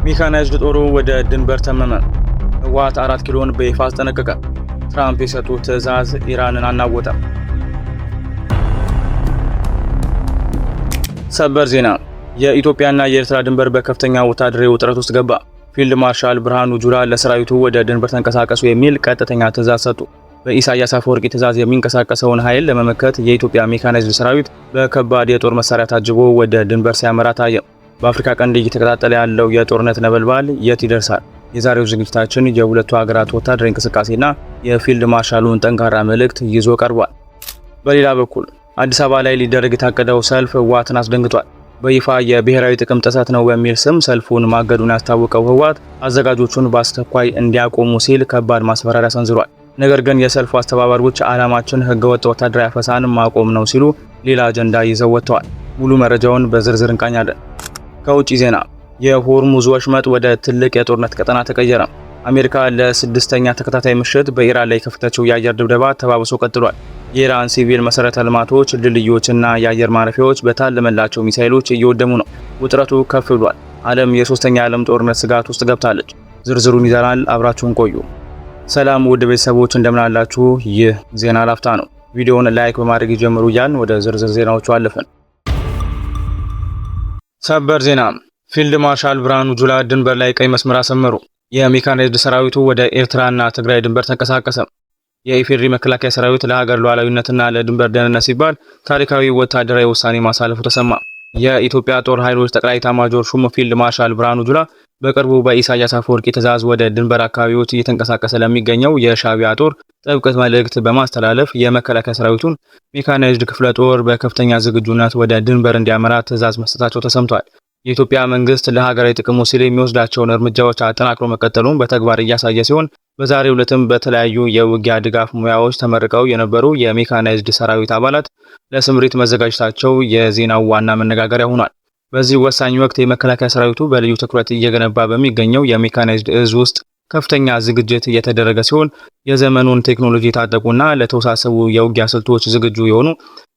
ሜካናይዝድ ጦሩ ወደ ድንበር ተመመ። ህወሓት 4 ኪሎን በይፋ አስጠነቀቀ። ትራምፕ የሰጡት ትዕዛዝ ኢራንን አናወጠ። ሰበር ዜና። የኢትዮጵያና የኤርትራ ድንበር በከፍተኛ ወታደራዊ ውጥረት ውስጥ ገባ። ፊልድ ማርሻል ብርሃኑ ጁላ ለሰራዊቱ ወደ ድንበር ተንቀሳቀሱ የሚል ቀጥተኛ ትዕዛዝ ሰጡ። በኢሳያስ አፈወርቂ ትዕዛዝ የሚንቀሳቀሰውን ኃይል ለመመከት የኢትዮጵያ ሜካናይዝድ ሰራዊት በከባድ የጦር መሳሪያ ታጅቦ ወደ ድንበር ሲያመራ ታየ። በአፍሪካ ቀንድ እየተቀጣጠለ ያለው የጦርነት ነበልባል የት ይደርሳል? የዛሬው ዝግጅታችን የሁለቱ ሀገራት ወታደራዊ እንቅስቃሴና የፊልድ ማርሻሉን ጠንካራ መልእክት ይዞ ቀርቧል። በሌላ በኩል አዲስ አበባ ላይ ሊደረግ የታቀደው ሰልፍ ህወሓትን አስደንግጧል። በይፋ የብሔራዊ ጥቅም ጥሰት ነው በሚል ስም ሰልፉን ማገዱን ያስታወቀው ህወሓት አዘጋጆቹን በአስቸኳይ እንዲያቆሙ ሲል ከባድ ማስፈራሪያ ሰንዝሯል። ነገር ግን የሰልፉ አስተባባሪዎች ዓላማችን ህገወጥ ወታደራዊ አፈሳን ማቆም ነው ሲሉ ሌላ አጀንዳ ይዘው ወጥተዋል። ሙሉ መረጃውን በዝርዝር እንቃኛለን። ከውጪ ዜና የሆርሙዝ ወሽመጥ ወደ ትልቅ የጦርነት ቀጠና ተቀየረ። አሜሪካ ለስድስተኛ ተከታታይ ምሽት በኢራን ላይ የከፈተችው የአየር ድብደባ ተባብሶ ቀጥሏል። የኢራን ሲቪል መሰረተ ልማቶች፣ ድልድዮችና የአየር ማረፊያዎች በታለመላቸው ሚሳኤሎች እየወደሙ ነው። ውጥረቱ ከፍ ብሏል። ዓለም የሶስተኛ ዓለም ጦርነት ስጋት ውስጥ ገብታለች። ዝርዝሩን ይዘናል። አብራችሁን ቆዩ። ሰላም ውድ ቤተሰቦች እንደምን አላችሁ? ይህ ዜና ላፍታ ነው። ቪዲዮውን ላይክ በማድረግ ይጀምሩ እያልን ወደ ዝርዝር ዜናዎቹ አለፈን። ሰበር ዜና። ፊልድ ማርሻል ብርሃኑ ጁላ ድንበር ላይ ቀይ መስመር አሰመሩ። የሜካናይዝድ ሰራዊቱ ወደ ኤርትራና ትግራይ ድንበር ተንቀሳቀሰ። የኢፌዴሪ መከላከያ ሰራዊት ለሀገር ሉዓላዊነትና ለድንበር ደህንነት ሲባል ታሪካዊ ወታደራዊ ውሳኔ ማሳለፉ ተሰማ። የኢትዮጵያ ጦር ኃይሎች ጠቅላይ ኤታማዦር ሹም ፊልድ ማርሻል ብርሃኑ ጁላ በቅርቡ በኢሳያስ አፈወርቂ ትዕዛዝ ወደ ድንበር አካባቢዎች እየተንቀሳቀሰ ለሚገኘው የሻዕቢያ ጦር ጥብቅ መልእክት በማስተላለፍ የመከላከያ ሰራዊቱን ሜካናይዝድ ክፍለ ጦር በከፍተኛ ዝግጁነት ወደ ድንበር እንዲያመራ ትዕዛዝ መስጠታቸው ተሰምቷል። የኢትዮጵያ መንግስት ለሀገራዊ ጥቅሙ ሲል የሚወስዳቸውን እርምጃዎች አጠናክሮ መቀጠሉን በተግባር እያሳየ ሲሆን በዛሬው ዕለትም በተለያዩ የውጊያ ድጋፍ ሙያዎች ተመርቀው የነበሩ የሜካናይዝድ ሰራዊት አባላት ለስምሪት መዘጋጀታቸው የዜናው ዋና መነጋገሪያ ሆኗል። በዚህ ወሳኝ ወቅት የመከላከያ ሰራዊቱ በልዩ ትኩረት እየገነባ በሚገኘው የሜካናይዝድ እዝ ውስጥ ከፍተኛ ዝግጅት እየተደረገ ሲሆን የዘመኑን ቴክኖሎጂ የታጠቁና ለተወሳሰቡ የውጊያ ስልቶች ዝግጁ የሆኑ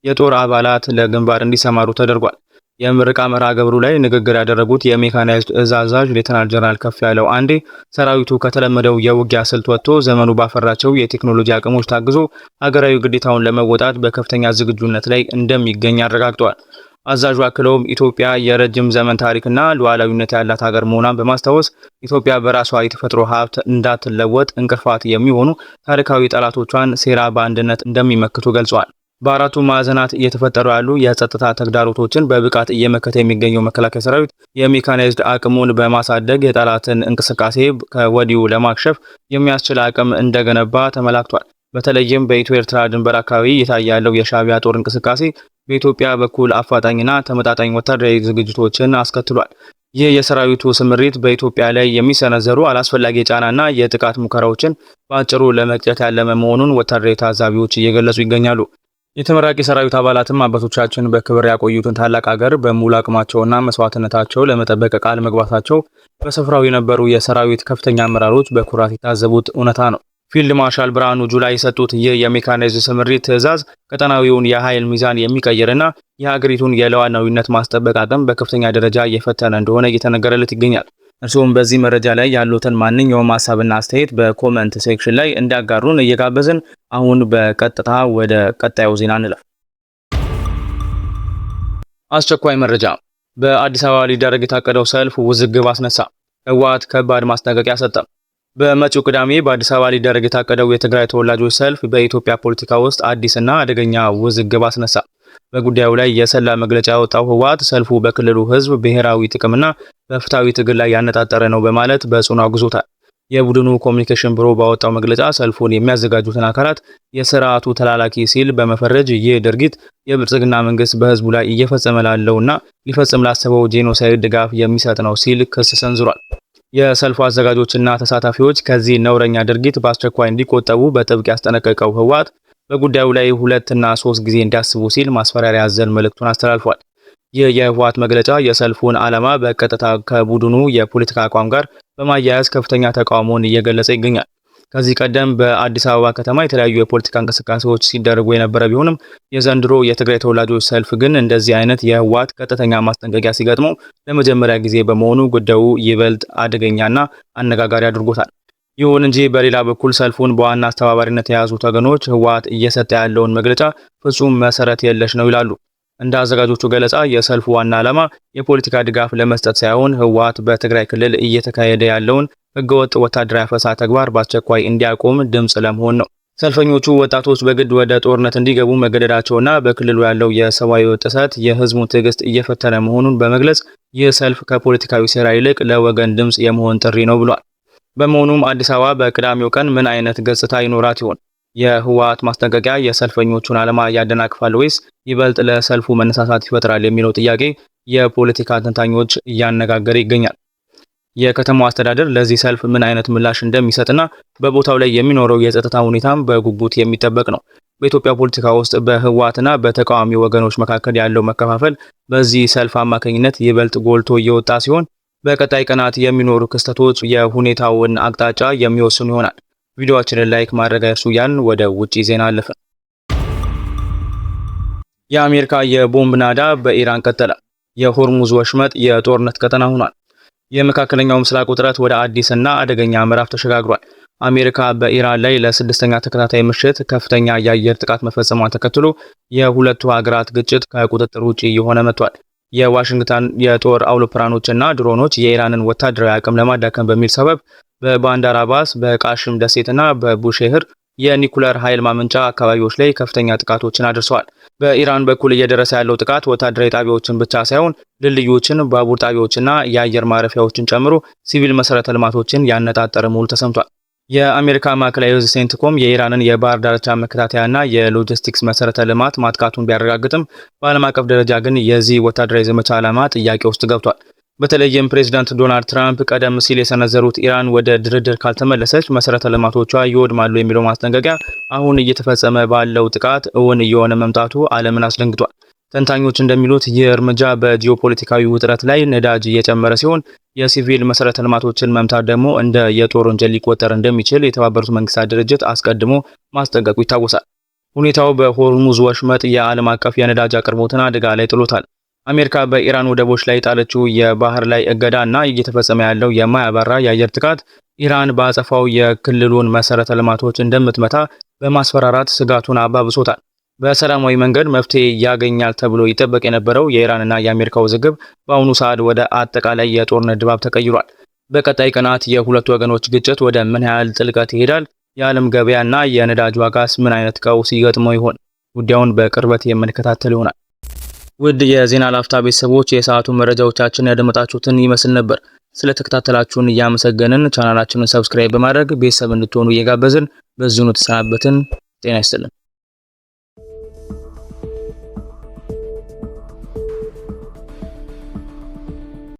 የጦር አባላት ለግንባር እንዲሰማሩ ተደርጓል። የምረቃ መርሃ ግብሩ ላይ ንግግር ያደረጉት የሜካናይዝድ እዝ አዛዥ ሌተናል ጀነራል ከፍያለው አንዴ ሰራዊቱ ከተለመደው የውጊያ ስልት ወጥቶ ዘመኑ ባፈራቸው የቴክኖሎጂ አቅሞች ታግዞ ሀገራዊ ግዴታውን ለመወጣት በከፍተኛ ዝግጁነት ላይ እንደሚገኝ አረጋግጠዋል። አዛዡ አክለውም ኢትዮጵያ የረጅም ዘመን ታሪክና ሉዓላዊነት ያላት ሀገር መሆኗን በማስታወስ ኢትዮጵያ በራሷ የተፈጥሮ ሀብት እንዳትለወጥ እንቅፋት የሚሆኑ ታሪካዊ ጠላቶቿን ሴራ በአንድነት እንደሚመክቱ ገልጸዋል። በአራቱ ማዕዘናት እየተፈጠሩ ያሉ የጸጥታ ተግዳሮቶችን በብቃት እየመከተ የሚገኘው መከላከያ ሰራዊት የሜካናይዝድ አቅሙን በማሳደግ የጠላትን እንቅስቃሴ ከወዲሁ ለማክሸፍ የሚያስችል አቅም እንደገነባ ተመላክቷል። በተለይም በኢትዮ ኤርትራ ድንበር አካባቢ የታየ ያለው የሻዕቢያ ጦር እንቅስቃሴ በኢትዮጵያ በኩል አፋጣኝና ተመጣጣኝ ወታደራዊ ዝግጅቶችን አስከትሏል። ይህ የሰራዊቱ ስምሪት በኢትዮጵያ ላይ የሚሰነዘሩ አላስፈላጊ ጫናና የጥቃት ሙከራዎችን በአጭሩ ለመቅጨት ያለመ መሆኑን ወታደራዊ ታዛቢዎች እየገለጹ ይገኛሉ። የተመራቂ ሰራዊት አባላትም አባቶቻችን በክብር ያቆዩትን ታላቅ ሀገር በሙሉ አቅማቸውና መስዋዕትነታቸው ለመጠበቅ ቃል መግባታቸው በስፍራው የነበሩ የሰራዊት ከፍተኛ አመራሮች በኩራት የታዘቡት እውነታ ነው። ፊልድ ማርሻል ብርሃኑ ጁላ የሰጡት ይህ የሜካናይዝድ ስምሪት ትዕዛዝ ቀጠናዊውን የኃይል ሚዛን የሚቀይርና የሀገሪቱን የሉዓላዊነት ማስጠበቅ አቅም በከፍተኛ ደረጃ እየፈተነ እንደሆነ እየተነገረለት ይገኛል። እርሱም በዚህ መረጃ ላይ ያሉትን ማንኛውም ሀሳብና አስተያየት በኮመንት ሴክሽን ላይ እንዲያጋሩን እየጋበዝን አሁን በቀጥታ ወደ ቀጣዩ ዜና እንለፍ። አስቸኳይ መረጃ። በአዲስ አበባ ሊደረግ የታቀደው ሰልፍ ውዝግብ አስነሳ። ህወሓት ከባድ ማስጠንቀቂያ ሰጠ። በመጪው ቅዳሜ በአዲስ አበባ ሊደረግ የታቀደው የትግራይ ተወላጆች ሰልፍ በኢትዮጵያ ፖለቲካ ውስጥ አዲስና አደገኛ ውዝግብ አስነሳ። በጉዳዩ ላይ የሰላ መግለጫ ያወጣው ህወሓት ሰልፉ በክልሉ ህዝብ ብሔራዊ ጥቅምና በፍትሃዊ ትግል ላይ ያነጣጠረ ነው በማለት በጽኑ አውግዞታል። የቡድኑ ኮሚኒኬሽን ቢሮ ባወጣው መግለጫ ሰልፉን የሚያዘጋጁትን አካላት የስርዓቱ ተላላኪ ሲል በመፈረጅ ይህ ድርጊት የብልጽግና መንግስት በህዝቡ ላይ እየፈጸመ ላለውና ሊፈጽም ላሰበው ጄኖሳይድ ድጋፍ የሚሰጥ ነው ሲል ክስ ሰንዝሯል። የሰልፉ አዘጋጆችና ተሳታፊዎች ከዚህ ነውረኛ ድርጊት በአስቸኳይ እንዲቆጠቡ በጥብቅ ያስጠነቀቀው ህወሓት በጉዳዩ ላይ 2 እና 3 ጊዜ እንዲያስቡ ሲል ማስፈራሪያ ያዘል መልእክቱን አስተላልፏል። ይህ የህወሓት መግለጫ የሰልፉን ዓላማ በቀጥታ ከቡድኑ የፖለቲካ አቋም ጋር በማያያዝ ከፍተኛ ተቃውሞን እየገለጸ ይገኛል። ከዚህ ቀደም በአዲስ አበባ ከተማ የተለያዩ የፖለቲካ እንቅስቃሴዎች ሲደረጉ የነበረ ቢሆንም የዘንድሮ የትግራይ ተወላጆች ሰልፍ ግን እንደዚህ አይነት የህወሓት ቀጥተኛ ማስጠንቀቂያ ሲገጥመው ለመጀመሪያ ጊዜ በመሆኑ ጉዳዩ ይበልጥ አደገኛና አነጋጋሪ አድርጎታል። ይሁን እንጂ በሌላ በኩል ሰልፉን በዋና አስተባባሪነት የያዙት ወገኖች ህወሓት እየሰጠ ያለውን መግለጫ ፍጹም መሰረት የለሽ ነው ይላሉ። እንደ አዘጋጆቹ ገለጻ የሰልፉ ዋና ዓላማ የፖለቲካ ድጋፍ ለመስጠት ሳይሆን ህወሓት በትግራይ ክልል እየተካሄደ ያለውን ህገወጥ ወታደራዊ አፈሳ ተግባር በአስቸኳይ እንዲያቆም ድምጽ ለመሆን ነው። ሰልፈኞቹ ወጣቶች በግድ ወደ ጦርነት እንዲገቡ መገደዳቸውና በክልሉ ያለው የሰብአዊ ጥሰት የህዝቡን ትዕግስት እየፈተነ መሆኑን በመግለጽ ይህ ሰልፍ ከፖለቲካዊ ሴራ ይልቅ ለወገን ድምጽ የመሆን ጥሪ ነው ብሏል። በመሆኑም አዲስ አበባ በቅዳሜው ቀን ምን አይነት ገጽታ ይኖራት ይሆን? የህወሓት ማስጠንቀቂያ የሰልፈኞቹን ዓላማ ያደናቅፋል ወይስ ይበልጥ ለሰልፉ መነሳሳት ይፈጥራል የሚለው ጥያቄ የፖለቲካ ተንታኞች እያነጋገረ ይገኛል። የከተማው አስተዳደር ለዚህ ሰልፍ ምን አይነት ምላሽ እንደሚሰጥና በቦታው ላይ የሚኖረው የጸጥታ ሁኔታም በጉጉት የሚጠበቅ ነው። በኢትዮጵያ ፖለቲካ ውስጥ በህወሓትና በተቃዋሚ ወገኖች መካከል ያለው መከፋፈል በዚህ ሰልፍ አማካኝነት ይበልጥ ጎልቶ እየወጣ ሲሆን በቀጣይ ቀናት የሚኖሩ ክስተቶች የሁኔታውን አቅጣጫ የሚወስኑ ይሆናል። ቪዲዮአችንን ላይክ ማድረግ አይርሱ እያልን ወደ ውጪ ዜና አለፈ። የአሜሪካ የቦምብ ናዳ በኢራን ቀጠለ። የሆርሙዝ ወሽመጥ የጦርነት ቀጠና ሆኗል። የመካከለኛው ምስራቅ ውጥረት ወደ አዲስና አደገኛ ምዕራፍ ተሸጋግሯል። አሜሪካ በኢራን ላይ ለስድስተኛ ተከታታይ ምሽት ከፍተኛ የአየር ጥቃት መፈጸሟን ተከትሎ የሁለቱ ሀገራት ግጭት ከቁጥጥር ውጪ እየሆነ መጥቷል። የዋሽንግተን የጦር አውሮፕላኖችና ድሮኖች የኢራንን ወታደራዊ አቅም ለማዳከም በሚል ሰበብ በባንዳር አባስ፣ በቃሽም ደሴትና በቡሼህር የኒኩለር ኃይል ማመንጫ አካባቢዎች ላይ ከፍተኛ ጥቃቶችን አድርሰዋል። በኢራን በኩል እየደረሰ ያለው ጥቃት ወታደራዊ ጣቢያዎችን ብቻ ሳይሆን ድልድዮችን፣ ባቡር ጣቢያዎችና የአየር ማረፊያዎችን ጨምሮ ሲቪል መሰረተ ልማቶችን ያነጣጠረ መሆኑ ተሰምቷል። የአሜሪካ ማዕከላዊ እዝ ሴንትኮም የኢራንን የባህር ዳርቻ መከታተያና የሎጂስቲክስ መሰረተ ልማት ማጥቃቱን ቢያረጋግጥም በዓለም አቀፍ ደረጃ ግን የዚህ ወታደራዊ ዘመቻ ዓላማ ጥያቄ ውስጥ ገብቷል። በተለይም ፕሬዚዳንት ዶናልድ ትራምፕ ቀደም ሲል የሰነዘሩት ኢራን ወደ ድርድር ካልተመለሰች መሰረተ ልማቶቿ ይወድማሉ የሚለው ማስጠንቀቂያ አሁን እየተፈጸመ ባለው ጥቃት እውን እየሆነ መምጣቱ ዓለምን አስደንግጧል። ተንታኞች እንደሚሉት ይህ እርምጃ በጂኦፖለቲካዊ ውጥረት ላይ ነዳጅ እየጨመረ ሲሆን የሲቪል መሰረተ ልማቶችን መምታት ደግሞ እንደ የጦር ወንጀል ሊቆጠር እንደሚችል የተባበሩት መንግስታት ድርጅት አስቀድሞ ማስጠንቀቁ ይታወሳል። ሁኔታው በሆርሙዝ ወሽመጥ የዓለም አቀፍ የነዳጅ አቅርቦትን አደጋ ላይ ጥሎታል። አሜሪካ በኢራን ወደቦች ላይ ጣለችው የባህር ላይ እገዳ እና እየተፈጸመ ያለው የማያባራ የአየር ጥቃት ኢራን በአጸፋው የክልሉን መሰረተ ልማቶች እንደምትመታ በማስፈራራት ስጋቱን አባብሶታል። በሰላማዊ መንገድ መፍትሄ ያገኛል ተብሎ ይጠበቅ የነበረው የኢራንና የአሜሪካ ውዝግብ በአሁኑ ሰዓት ወደ አጠቃላይ የጦርነት ድባብ ተቀይሯል። በቀጣይ ቀናት የሁለቱ ወገኖች ግጭት ወደ ምን ያህል ጥልቀት ይሄዳል? የዓለም ገበያና የነዳጅ ዋጋስ ምን አይነት ቀውስ ይገጥመው ይሆን? ጉዳዩን በቅርበት የምንከታተል ይሆናል። ውድ የዜና ላፍታ ቤተሰቦች የሰዓቱ መረጃዎቻችን ያደመጣችሁትን ይመስል ነበር። ስለተከታተላችሁን እያመሰገንን ቻናላችንን ሰብስክራይብ በማድረግ ቤተሰብ እንድትሆኑ እየጋበዝን በዚሁ ተሰናበትን። ጤና ይስጥልን።